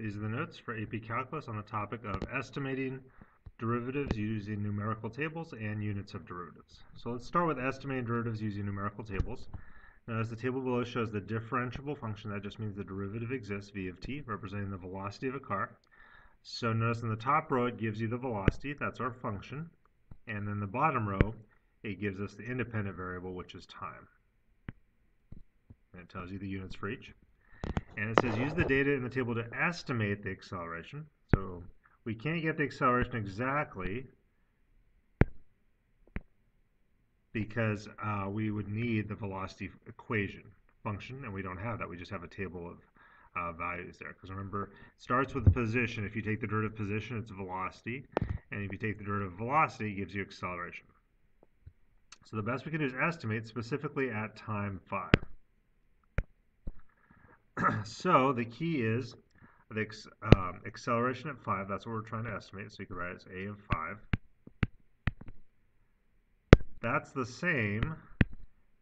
These are the notes for AP Calculus on the topic of estimating derivatives using numerical tables and units of derivatives. So let's start with estimating derivatives using numerical tables. Notice the table below shows the differentiable function. That just means the derivative exists, v of t, representing the velocity of a car. So notice in the top row it gives you the velocity, that's our function. And then the bottom row, it gives us the independent variable, which is time. And it tells you the units for each. And it says use the data in the table to estimate the acceleration. So we can't get the acceleration exactly because we would need the velocity equation function, and we don't have that. We just have a table of values there. Because remember, it starts with the position. If you take the derivative position, it's velocity. And if you take the derivative velocity, it gives you acceleration. So the best we can do is estimate, specifically at time 5. So the key is the acceleration at 5. That's what we're trying to estimate. So you can write it as a of 5. That's the same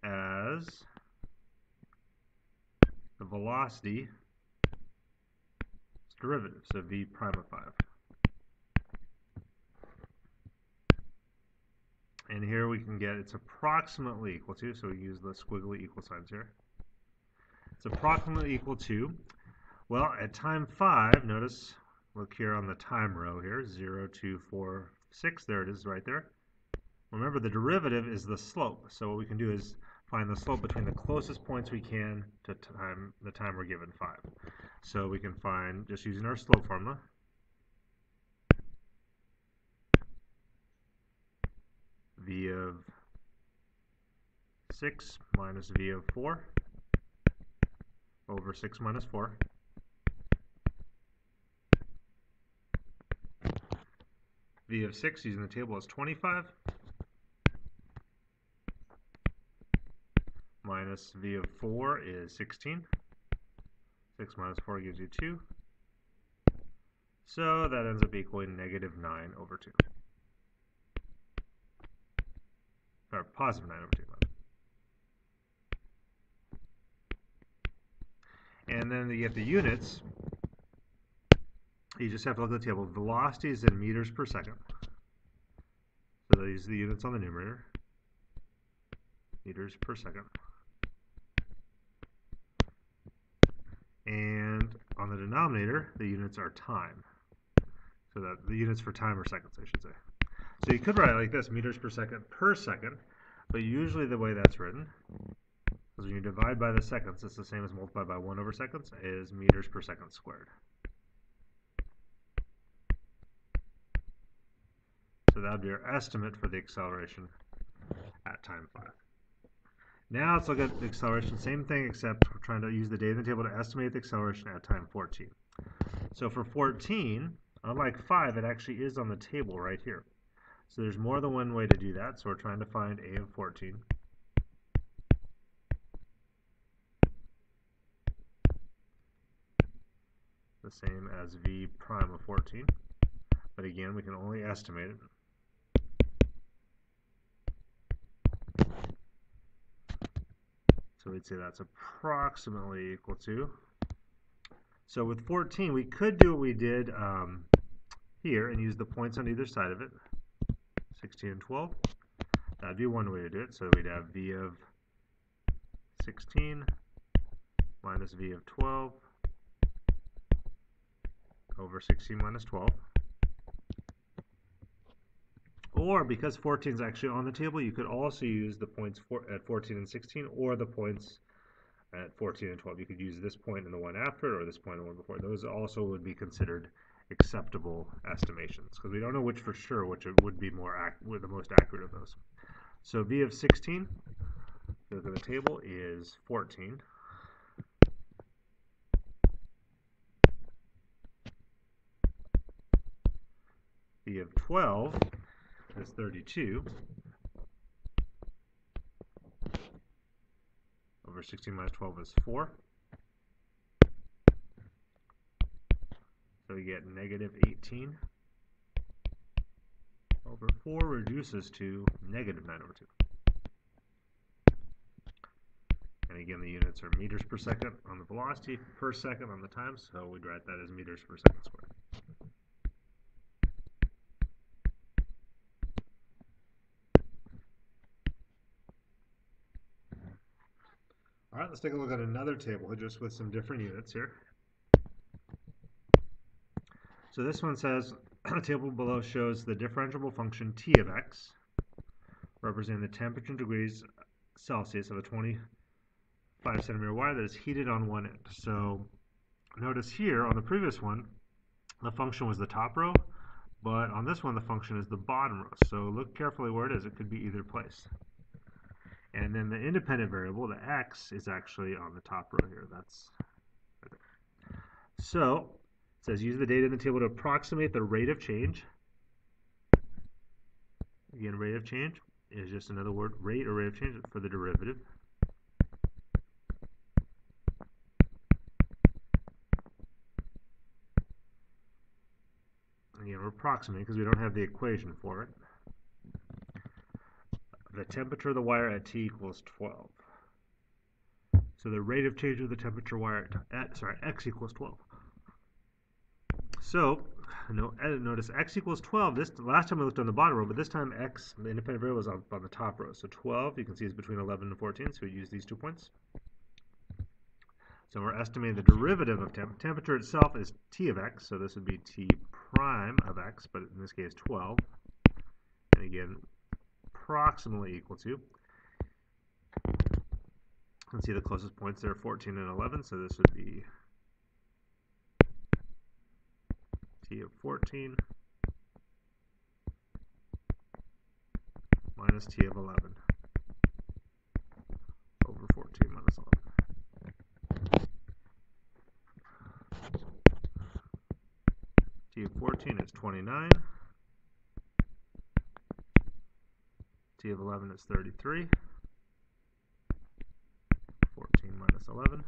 as the velocity derivative, so v prime of 5. And here we can get it's approximately equal to, so we use the squiggly equal signs here. It's approximately equal to, well, at time 5, notice, look here on the time row here, 0, 2, 4, 6, there it is right there. Remember, the derivative is the slope, so what we can do is find the slope between the closest points we can to the time we're given 5. So we can find, just using our slope formula, v of 6 minus v of 4 over 6 minus 4. V of 6 using the table is 25 minus v of 4 is 16. 6 minus 4 gives you 2. So that ends up equaling negative 9 over 2. Or positive 9 over 2. And then to get the units, you just have to look at the table. Velocity is in meters per second. So these are the units on the numerator. Meters per second. And on the denominator, the units are time. So that the units for time are seconds, I should say. So you could write it like this, meters per second, but usually the way that's written, because when you divide by the seconds, it's the same as multiply by 1 over seconds, is meters per second squared. So that would be our estimate for the acceleration at time 5. Now let's look at the acceleration. Same thing, except we're trying to use the data in the table to estimate the acceleration at time 14. So for 14, unlike 5, it actually is on the table right here. So there's more than one way to do that. So we're trying to find a of 14. The same as v prime of 14. But again, we can only estimate it. So we'd say that's approximately equal to. So with 14, we could do what we did here and use the points on either side of it. 16 and 12. That'd be one way to do it. So we'd have v of 16 minus v of 12 over 16 minus 12. Or because 14 is actually on the table, you could also use the points at 14 and 16 or the points at 14 and 12. You could use this point and the one after it or this point and the one before. Those also would be considered acceptable estimations because we don't know which for sure, which would be the most accurate of those. So v of 16, if you look at the table, is 14. V of 12 is 32 over 16 minus 12 is 4. So we get negative 18 over 4 reduces to negative 9 over 2. And And again, the units are meters per second on the velocity, per second on the time, so we'd write that as meters per second squared. All right, let's take a look at another table just with some different units here. So this one says, the table below shows the differentiable function t of x, representing the temperature in degrees Celsius of a 25 centimeter wire that is heated on one end. So notice here on the previous one, the function was the top row, but on this one, the function is the bottom row. So look carefully where it is. It could be either place. And then the independent variable, the x, is actually on the top row here. That's right there. So it says use the data in the table to approximate the rate of change. Again, rate of change is just another word, rate or rate of change for the derivative. Again, we're approximating because we don't have the equation for it. The temperature of the wire at T equals 12. So the rate of change of the temperature wire at X equals 12. So notice X equals 12. This last time we looked on the bottom row, but this time X, the independent variable, is on the top row. So 12, you can see, is between 11 and 14. So we use these 2 points. So we're estimating the derivative of temperature itself is T of X. So this would be T prime of X, but in this case 12. And again, approximately equal to. You can see the closest points there, 14 and 11. So this would be T of 14 minus T of 11 over 14 minus 11. T of 14 is 29. T of 11 is 33. 14 minus 11.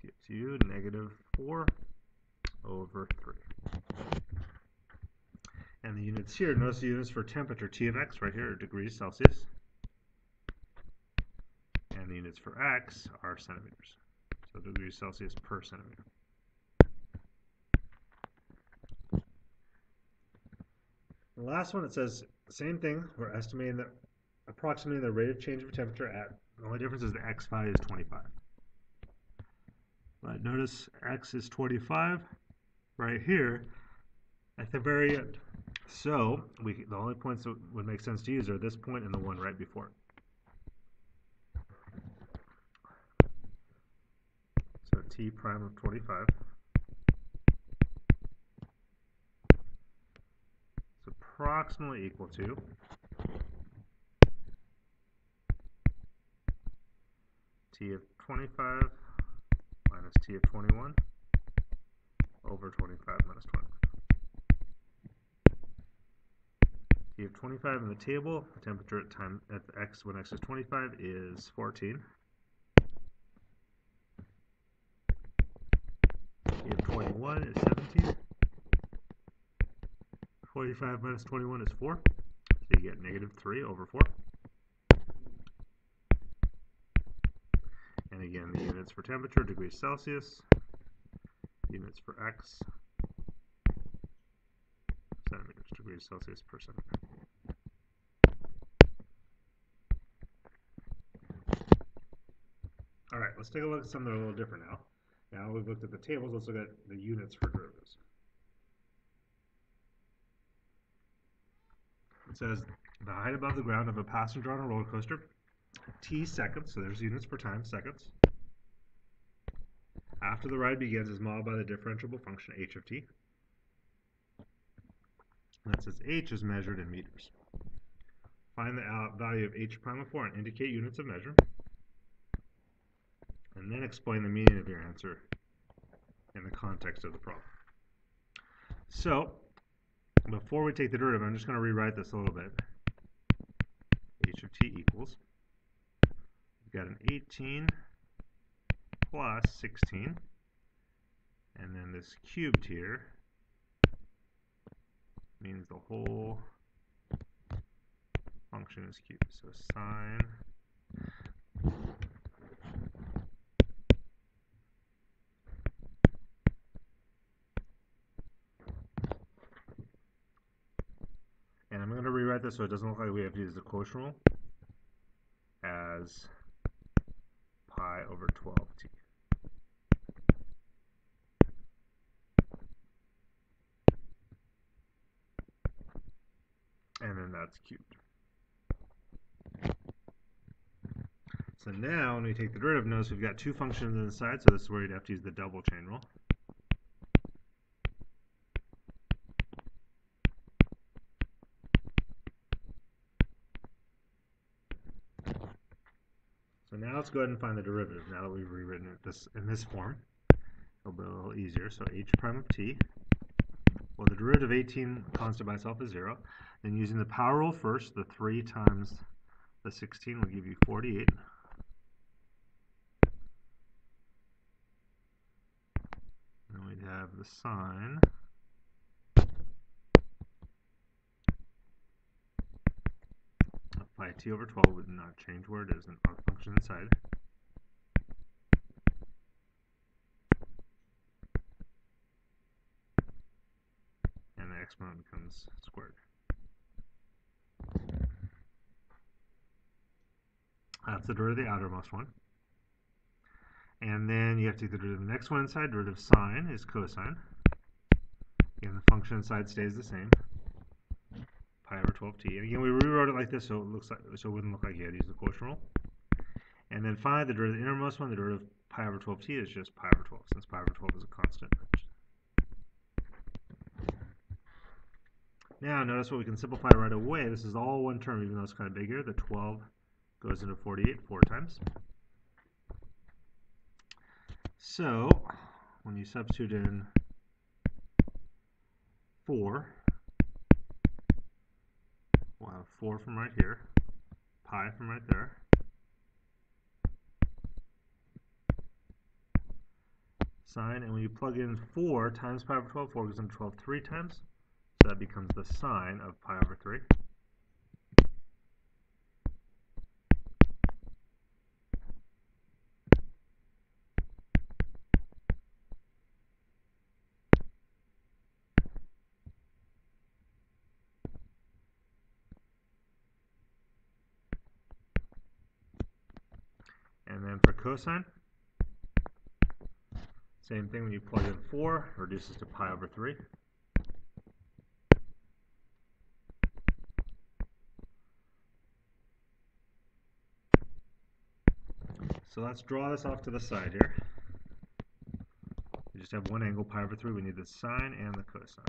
Gives you negative 4 over 3. And the units here, notice the units for temperature, T of X right here are degrees Celsius. And the units for X are centimeters. So degrees Celsius per centimeter. The last one, it says the same thing. We're estimating approximating the rate of change of temperature at, the only difference is the X value is 25. But notice X is 25 right here at the very end. So the only points that would make sense to use are this point and the one right before it. So T prime of 25 is approximately equal to T of 25 minus T of 21 over 25 minus 20. T of 25 in the table, the temperature at X when X is 25 is 14. T of 21 is 17. 45 minus 21 is 4. So you get negative 3 over 4. And again, the units for temperature, degrees Celsius. Units for X, centimeters, degrees Celsius per centimeter. All right, let's take a look at something that are a little different now. Now we've looked at the tables, let's look at the units for derivatives. It says the height above the ground of a passenger on a roller coaster, t seconds, so there's units per time, seconds. After the ride begins is modeled by the differentiable function h of t. And that says h is measured in meters. Find the value of h prime of 4 and indicate units of measure. And then explain the meaning of your answer in the context of the problem. So, before we take the derivative, I'm just going to rewrite this a little bit. H of t equals, we've got an 18 plus 16, and then this cubed here means the whole function is cubed. So sine and I'm going to rewrite this so it doesn't look like we have to use the quotient rule as pi over 12t. And then that's cubed. So now when we take the derivative, notice we've got two functions inside, so this is where you'd have to use the double chain rule. So now let's go ahead and find the derivative now that we've rewritten it in this form. It'll be a little easier. So h prime of t. Well, the derivative of 18 constant by itself is 0. Then using the power rule first, the 3 times the 16 will give you 48. And we'd have the sine of pi t over 12 would not change where it is in our function inside. And the exponent becomes squared. That's the derivative of the outermost one. And then you have to take the derivative of the next one inside. Derivative of sine is cosine. Again, the function inside stays the same. Pi over 12t. And again, we rewrote it like this so it wouldn't look like you had to use the quotient rule. And then finally, the derivative of the innermost one, the derivative of pi over 12t is just pi over 12, since pi over 12 is a constant. Now, notice what we can simplify right away. This is all one term, even though it's kind of bigger. The 12 goes into 48 4 times. So, when you substitute in 4, we'll have 4 from right here, pi from right there, sine, and when you plug in 4 times pi over 12, 4 goes into 12 3 times, so that becomes the sine of pi over 3. And then for cosine, same thing, when you plug in 4, it reduces to pi over 3. So let's draw this off to the side here. We just have one angle, pi over 3. We need the sine and the cosine.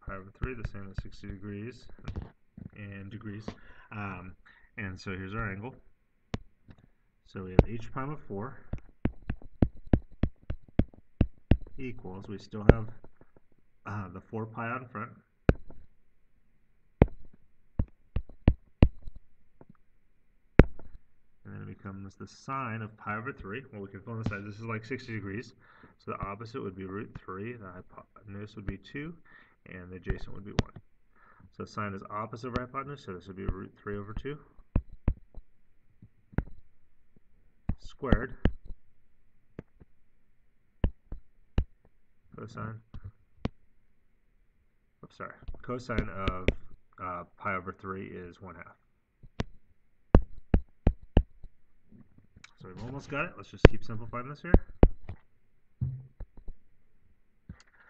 Pi over 3, the same as 60 degrees and degrees. And so here's our angle. So we have h prime of 4 equals, we still have the 4 pi out in front. And then it becomes the sine of pi over 3. Well, we can fill on the side. This is like 60 degrees. So the opposite would be root 3. The hypotenuse would be 2. And the adjacent would be 1. So sine is opposite of hypotenuse. So this would be root 3 over 2 squared cosine. Oops, sorry. Cosine of pi over 3 is 1/2. So we've almost got it. Let's just keep simplifying this here.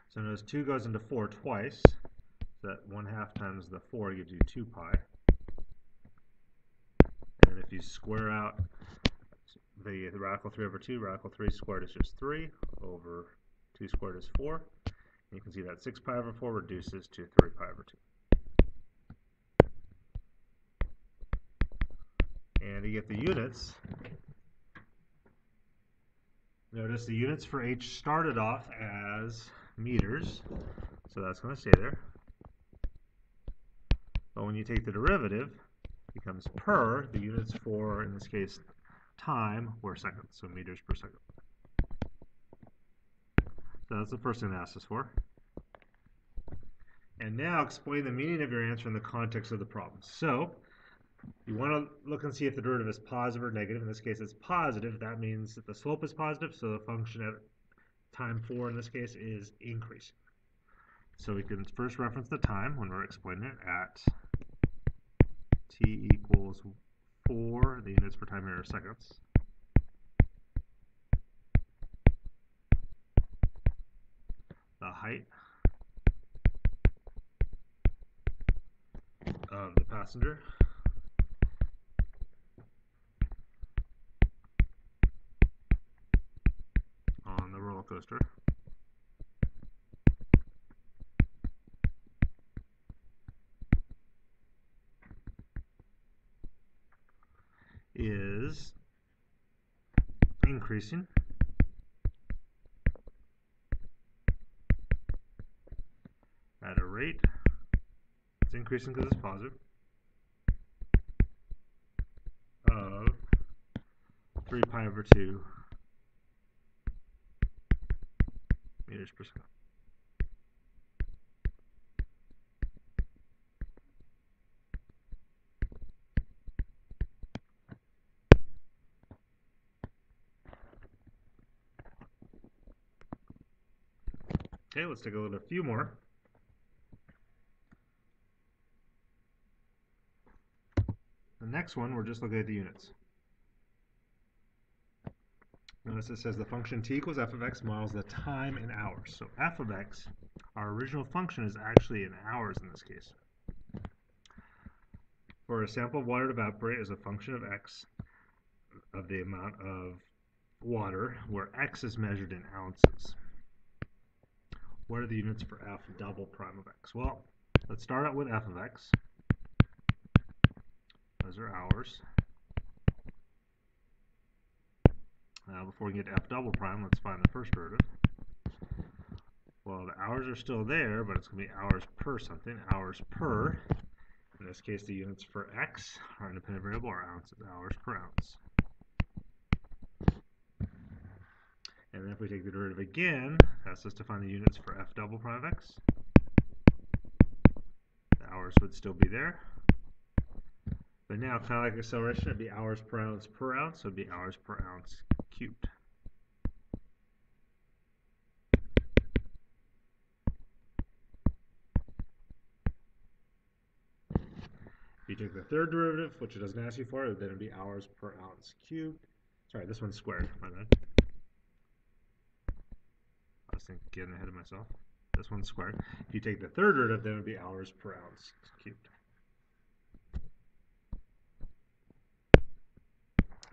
So notice 2 goes into 4 twice. So that 1/2 times the 4 gives you 2 pi. And if you square out the radical 3 over 2, radical 3 squared is just 3, over 2 squared is 4. And you can see that 6 pi over 4 reduces to 3 pi over 2. And to get the units, notice the units for h started off as meters, so that's going to stay there. But when you take the derivative, it becomes per, the units for, in this case, time, were seconds, so meters per second. So that's the first thing it asks us for. And now explain the meaning of your answer in the context of the problem. So you want to look and see if the derivative is positive or negative. In this case, it's positive. That means that the slope is positive, so the function at time 4 in this case is increasing. So we can first reference the time when we're explaining it at t equals 4, the units per time here are seconds. The height of the passenger on the roller coaster is increasing at a rate, it's increasing because it's positive, of 3 pi over 2 meters per second. Okay, let's take a look at a few more. The next one, we're just looking at the units. Notice it says the function t equals f of x models the time in hours. So f of x, our original function, is actually in hours in this case. For a sample of water to evaporate as a function of x, of the amount of water, where x is measured in ounces. What are the units for f double prime of x? Well, let's start out with f of x. Those are hours. Now, before we get to f double prime, let's find the first derivative. Well, the hours are still there, but it's going to be hours per something. Hours per, in this case, the units for x, our independent variable, are ounces. Hours per ounce. And then if we take the derivative again, it asks us to find the units for f double prime of x. The hours would still be there. But now, kind of like acceleration, it'd be hours per ounce, so it'd be hours per ounce cubed. If you take the third derivative, which it doesn't ask you for, then it'd be hours per ounce cubed. Sorry, this one's squared, my bad. I was getting ahead of myself. This one's squared. If you take the third derivative, then it would be hours per ounce cubed.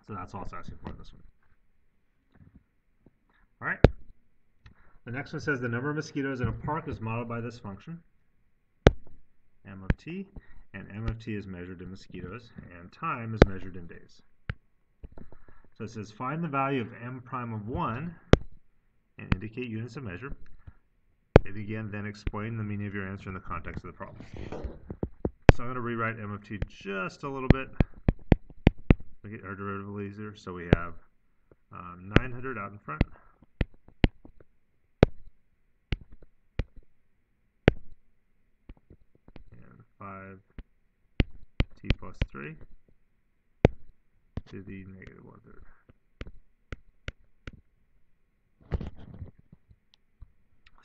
So that's all it's asking for in this one. All right. The next one says the number of mosquitoes in a park is modeled by this function, m of t, and m of t is measured in mosquitoes, and time is measured in days. So it says find the value of m prime of 1 and indicate units of measure. And again, then explain the meaning of your answer in the context of the problem. So I'm going to rewrite m of t just a little bit. Make our derivative a little easier. So we have 900 out in front. And 5t plus 3 to the negative 1/3.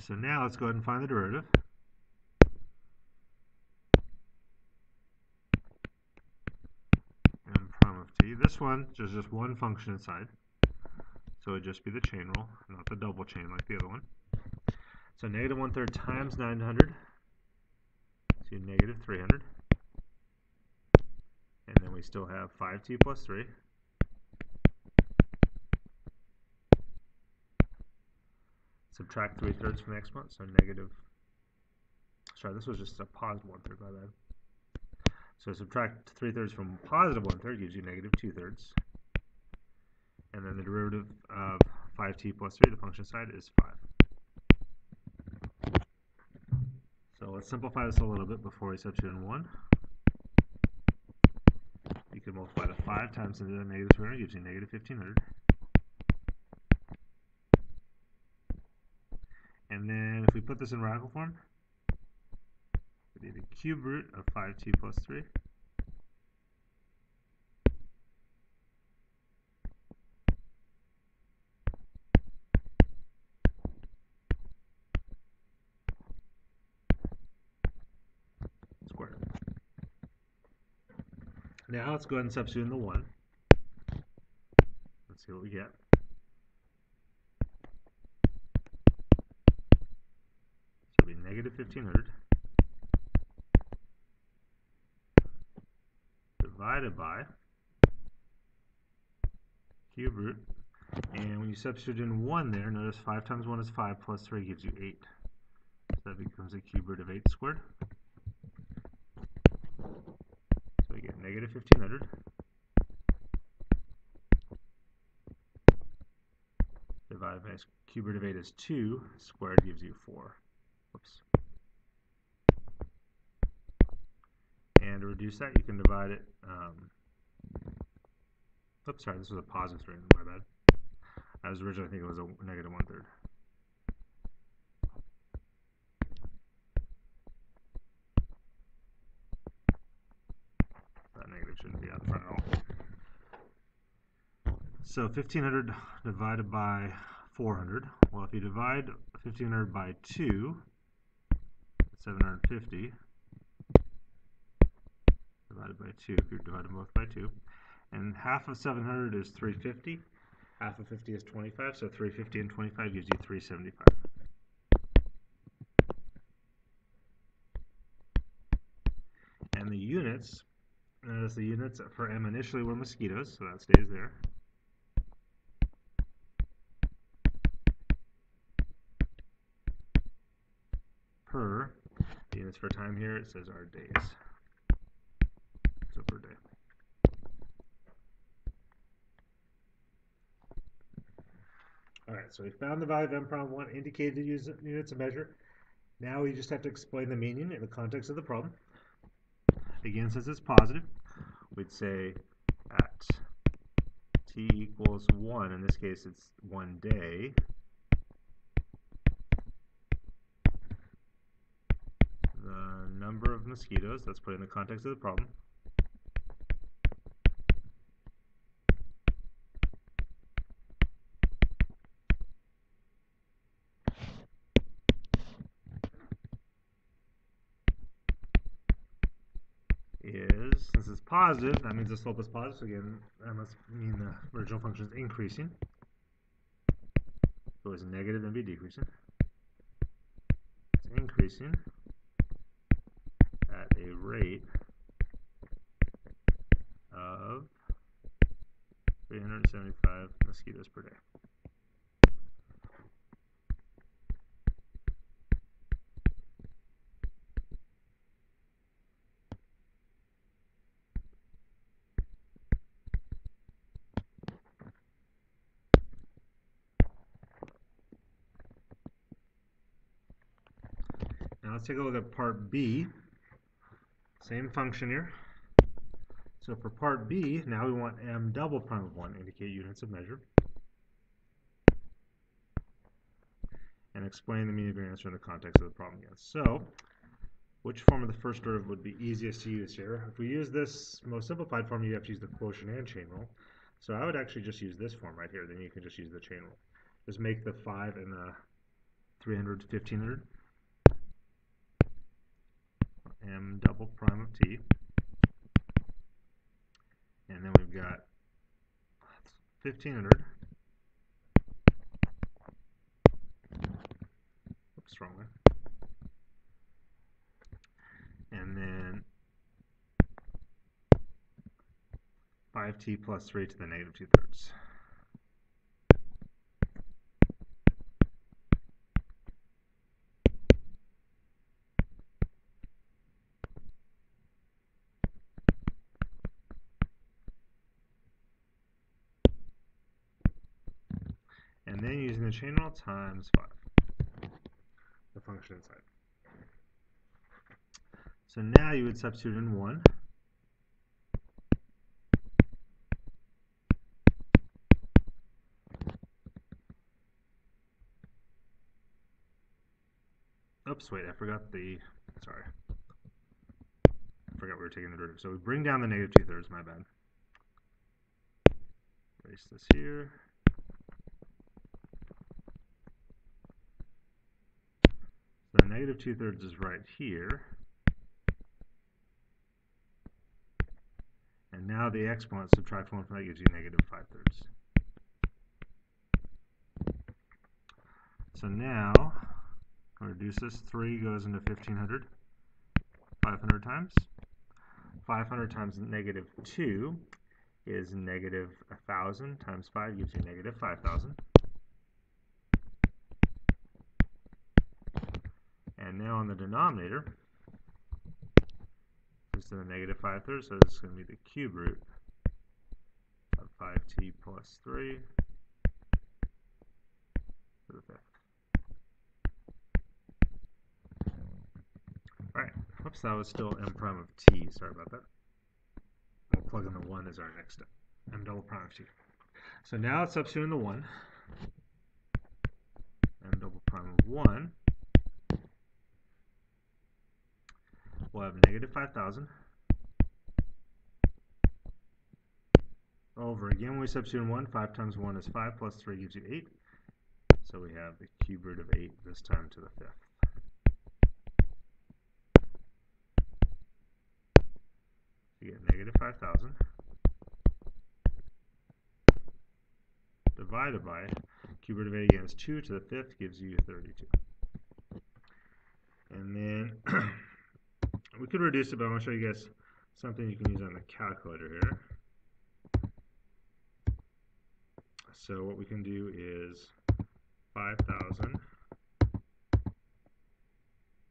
So now let's go ahead and find the derivative. M prime of t. This one is just one function inside. So it would just be the chain rule, not the double chain like the other one. So negative 1/3 times 900 to negative 300. And then we still have 5t plus 3. Subtract 3/3 from the exponent, so negative, sorry, this was just a positive 1/3, my bad. So subtract 3/3 from positive 1/3 gives you negative 2/3. And then the derivative of 5t plus 3, the function side, is 5. So let's simplify this a little bit before we substitute in 1. can multiply the 5 times into the negative 300, gives you negative 1500. And then if we put this in radical form, it would be the cube root of 5t plus 3. Squared. Now let's go ahead and substitute in the 1. Let's see what we get. So it'll be negative 1500 divided by cube root. And when you substitute in 1 there, notice 5 times 1 is 5 plus 3 gives you 8. So that becomes a cube root of 8 squared. So we get negative 1500 divided by cube root of 8 is 2 squared gives you 4. Whoops. And to reduce that, you can divide it. Oops, sorry, this was a positive 3. My bad. I was originally thinking it was a negative 1/3. That negative shouldn't be out front at all. So 1500 divided by 400. Well, if you divide 1500 by 2, 750 divided by 2, if you divide them both by 2. And half of 700 is 350. Half of 50 is 25, so 350 and 25 gives you 375. And the units, notice the units for M initially were mosquitoes, so that stays there. Per, the units for time here, it says are days. So per day. Alright, so we found the value of m prime 1, indicated units of measure. Now we just have to explain the meaning in the context of the problem. Again, since it's positive, we'd say at t equals 1, in this case it's 1 day, the number of mosquitoes, that's put in the context of the problem, is, since it's positive, that means the slope is positive, so again, that must mean the original function is increasing. So it's negative and be decreasing. It's increasing at a rate of 375 mosquitoes per day. Now let's take a look at part B. Same function here. So for part B, now we want m double prime of 1, indicate units of measure. And explain the meaning of your answer in the context of the problem again. So, which form of the first derivative would be easiest to use here? If we use this most simplified form, you have to use the quotient and chain rule. So I would actually just use this form right here. Then you can just use the chain rule. Just make the 5 and the 300 1500. M double prime of t. And then we've got 1500. Oops, wrong way. And then 5t plus 3 to the negative 2/3. And then using the chain rule times 5, the function inside. So now you would substitute in 1. oops, wait, I forgot the, sorry. I forgot we were taking the derivative. So we bring down the negative 2/3, my bad. Erase this here. So the negative 2/3 is right here. And now the exponent, subtract 1 from that gives you negative 5/3. So now, I'll reduce this. 3 goes into 1500, 500 times. 500 times negative 2 is negative 1,000 times 5 gives you negative 5,000. And now on the denominator, this is the negative 5/3, so this is going to be the cube root of 5t plus 3 to the 5th. Alright, whoops, that was still m prime of t, sorry about that. We'll plug in the 1 as our next step, m double prime of t. So now let's substitute in the 1, m double prime of 1, we'll have negative 5,000 over, again when we substitute in 1, 5 times 1 is 5 plus 3 gives you 8, so we have the cube root of 8 this time to the 5th. You get negative 5,000 divided by cube root of 8 again is 2 to the 5th gives you 32. And then we could reduce it, but I want to show you guys something you can use on the calculator here. So what we can do is 5,000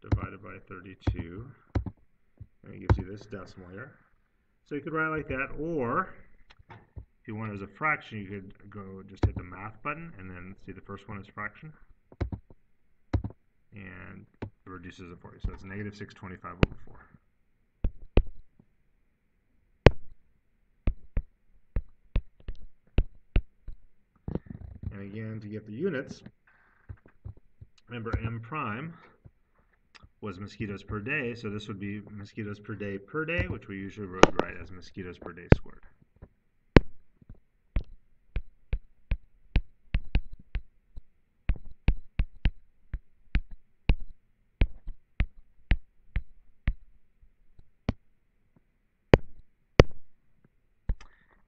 divided by 32, and it gives you this decimal here. So you could write it like that, or if you want it as a fraction, you could go just hit the math button and then see the first one is fraction, and it reduces it for you. So it's negative 625 over 4. And again, to get the units, remember m prime was mosquitoes per day, so this would be mosquitoes per day, which we usually write as mosquitoes per day squared.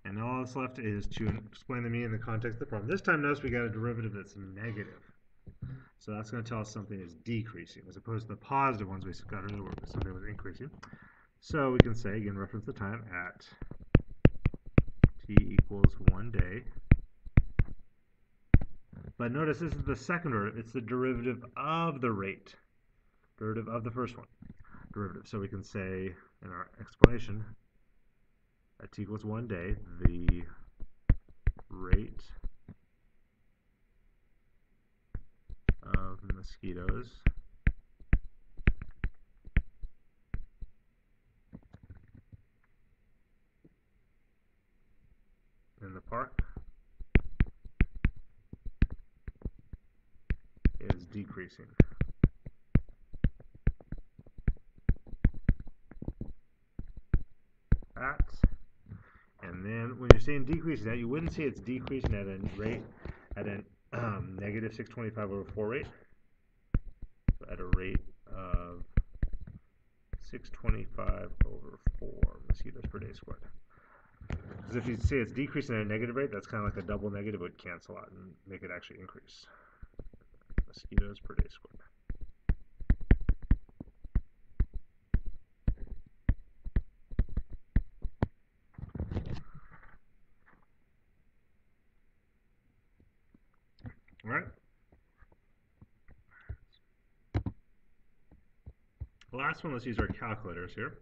And all that's left is to explain the meaning in the context of the problem. This time, notice we got a derivative that's negative. So that's going to tell us something is decreasing, as opposed to the positive ones we got earlier where something was increasing. So we can say, again, reference the time, at t equals 1 day. But notice this is the second derivative. It's the derivative of the rate. Derivative of the first one. Derivative. So we can say in our explanation, at t equals 1 day, the rate of mosquitoes in the park is decreasing. At, and then when you're saying decreasing that, you wouldn't say it's decreasing at a rate, at a negative 625 over 4 rate. So at a rate of 625 over 4 mosquitoes per day squared. Because if you say it's decreasing at a negative rate, that's kind of like a double negative would cancel out and make it actually increase. Mosquitoes per day squared. All right. The last one, let's use our calculators here.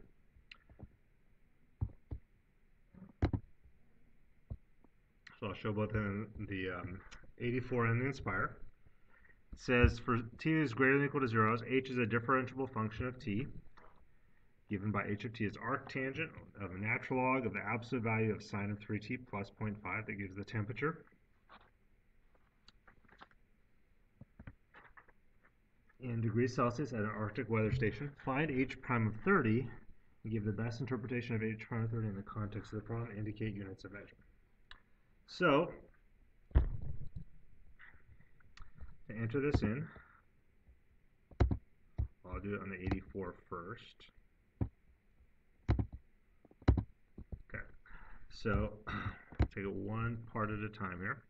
So I'll show both in the 84 and the Inspire. It says for t is greater than or equal to 0, h is a differentiable function of t, given by h of t is arctangent of a natural log of the absolute value of sine of 3t plus 0.5 that gives the temperature. in degrees Celsius at an Arctic weather station. Find h prime of 30 and give the best interpretation of h prime of 30 in the context of the problem. Indicate units of measurement. So, to enter this in, I'll do it on the 84 first. Okay, so take it one part at a time here.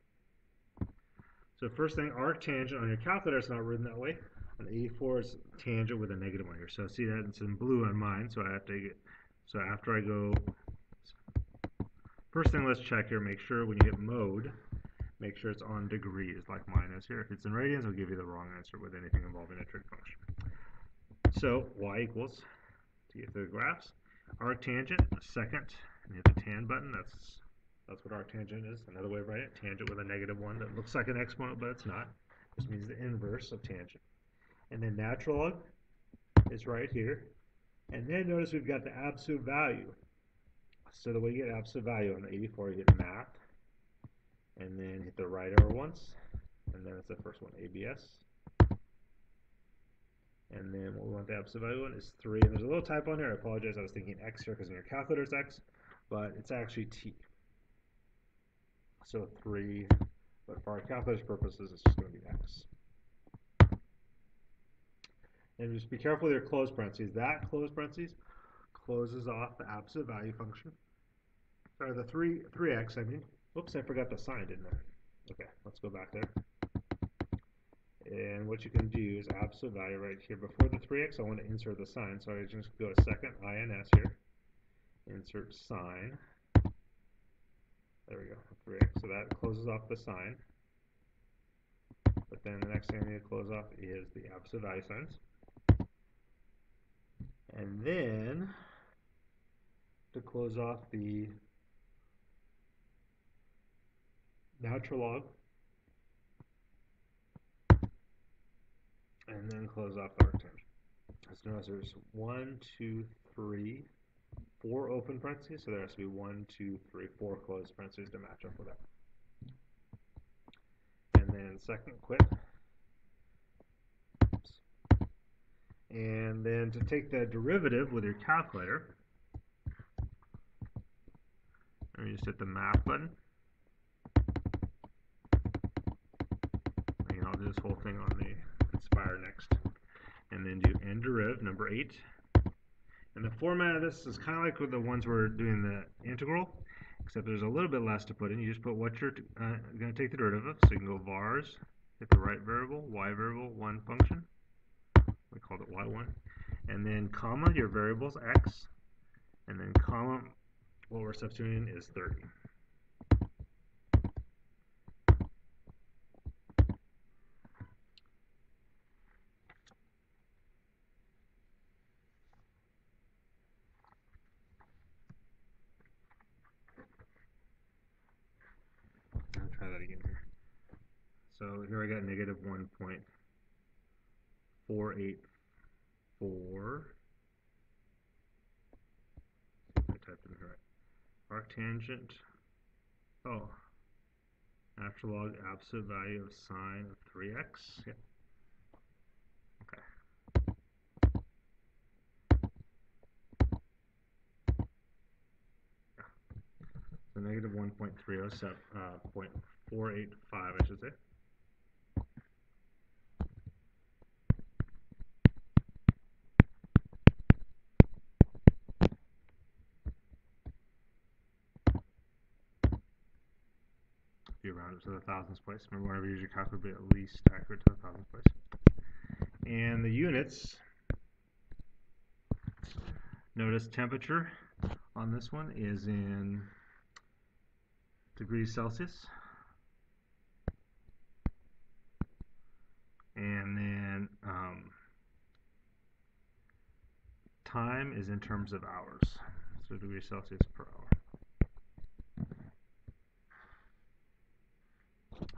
So first thing, arctangent on your calculator is not written that way. On 84 is tangent with a negative one here. So see that it's in blue on mine, so I have to get, so after I go, first thing let's check here, make sure when you hit mode, make sure it's on degrees like mine is here. If it's in radians, it'll give you the wrong answer with anything involving a trig function. So y equals, to get to the graphs, arctangent, second, and hit the tan button. That's what arctangent is. Another way of writing it, tangent with a negative one that looks like an exponent, but it's not. This means the inverse of tangent. And then natural log is right here. And then notice we've got the absolute value. So the way you get absolute value on the 84, you hit math, and then hit the right arrow once, and then it's the first one, ABS. And then what we want the absolute value on is 3. And there's a little typo on here. I apologize. I was thinking x here because in your calculator it's x, but it's actually t. So 3, but for our calculator's purposes, it's just going to be x. And just be careful with your closed parentheses. That closed parentheses closes off the absolute value function. Or the 3x, I mean. Whoops, I forgot the sign, didn't I? Okay, let's go back there. And what you can do is absolute value right here. Before the 3x, I want to insert the sign. So I just go a second INS here. Insert sign. There we go, 3x. So that closes off the sign. But then the next thing I need to close off is the absolute value signs. And then to close off the natural log, and then close off the arctangent. Let's notice there's 1, 2, 3, 4 open parentheses, so there has to be 1, 2, 3, 4 closed parentheses to match up with that. And then second quit. Oops. And then to take the derivative with your calculator, you just hit the math button. And I'll do this whole thing on the Inspire next. And then do nderiv, number 8. And the format of this is kind of like with the ones we're doing the integral, except there's a little bit less to put in. You just put what you're going to take the derivative of. So you can go vars, hit the right variable, y variable, 1 function. We called it y1. And then comma, your variable's x. And then comma, what we're substituting is 30. I'll try that again here. So here I got negative 1.484. I typed in right. Arctangent. Oh. Natural log absolute value of sine of 3x. Yep. Okay. Yeah. So negative 1.485, I should say. If you round it to the thousandths place, remember whenever you use your calculator, be at least accurate to the thousandths place. And the units, notice temperature on this one is in degrees Celsius. And then time is in terms of hours. So degrees Celsius per hour.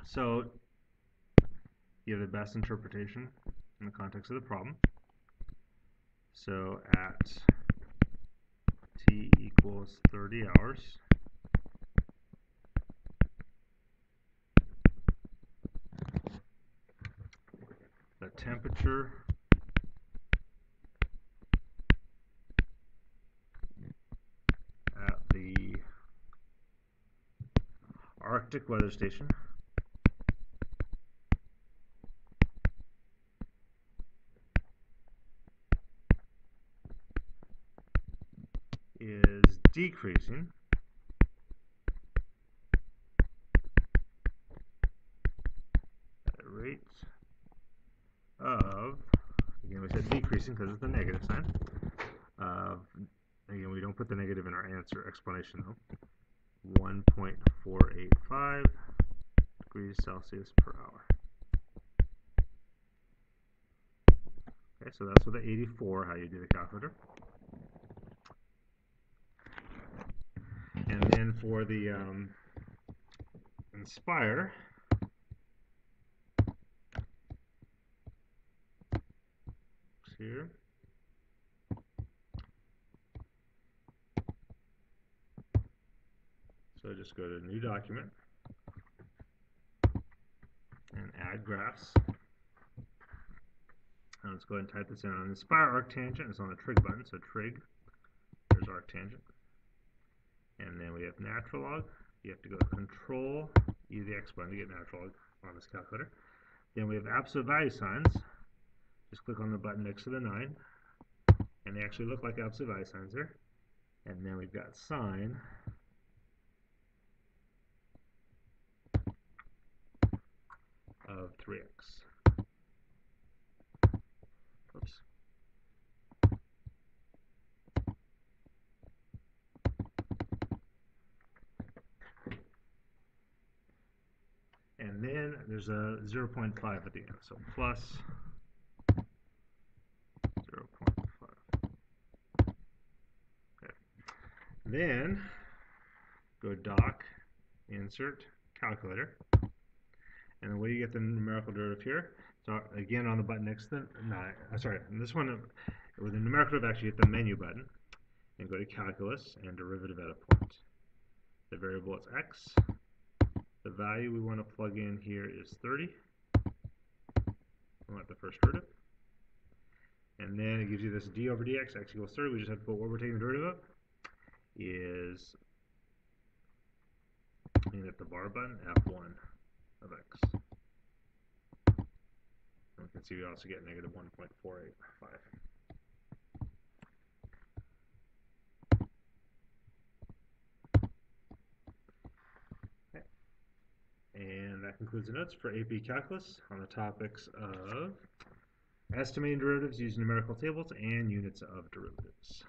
So you have the best interpretation in the context of the problem. So at t equals 30 hours, the temperature at the Arctic weather station is decreasing at a rate of, again we said decreasing because it's the negative sign, again we don't put the negative in our answer explanation though, 1.485 degrees Celsius per hour. Okay, so that's with the 84, how you do the calculator. And then for the Inspire, here, so just go to New Document and Add Graphs. And let's go ahead and type this in on Inspire arctangent. It's on the trig button, so trig, there's arctangent. And then we have natural log. You have to go to Control E the X button to get natural log on this calculator. Then we have absolute value signs. Just click on the button next to the 9, and they actually look like absolute value signs there. And then we've got sine of 3x. Oops. And then there's a 0.5 at the end, so plus 0.5. Okay. Then go Doc, Insert, Calculator, and the way you get the numerical derivative here. So again, on the button next to the, sorry, this one with the numerical derivative, actually hit the menu button and go to Calculus and Derivative at a point. The variable is x. The value we want to plug in here is 30. We want the first derivative. And then it gives you this d over dx, x equals 30. We just have to put what we're taking the derivative of is, and hit the bar button, f1 of x. And we can see we also get negative 1.485. And that concludes the notes for AP Calculus on the topics of estimating derivatives using numerical tables and units of derivatives.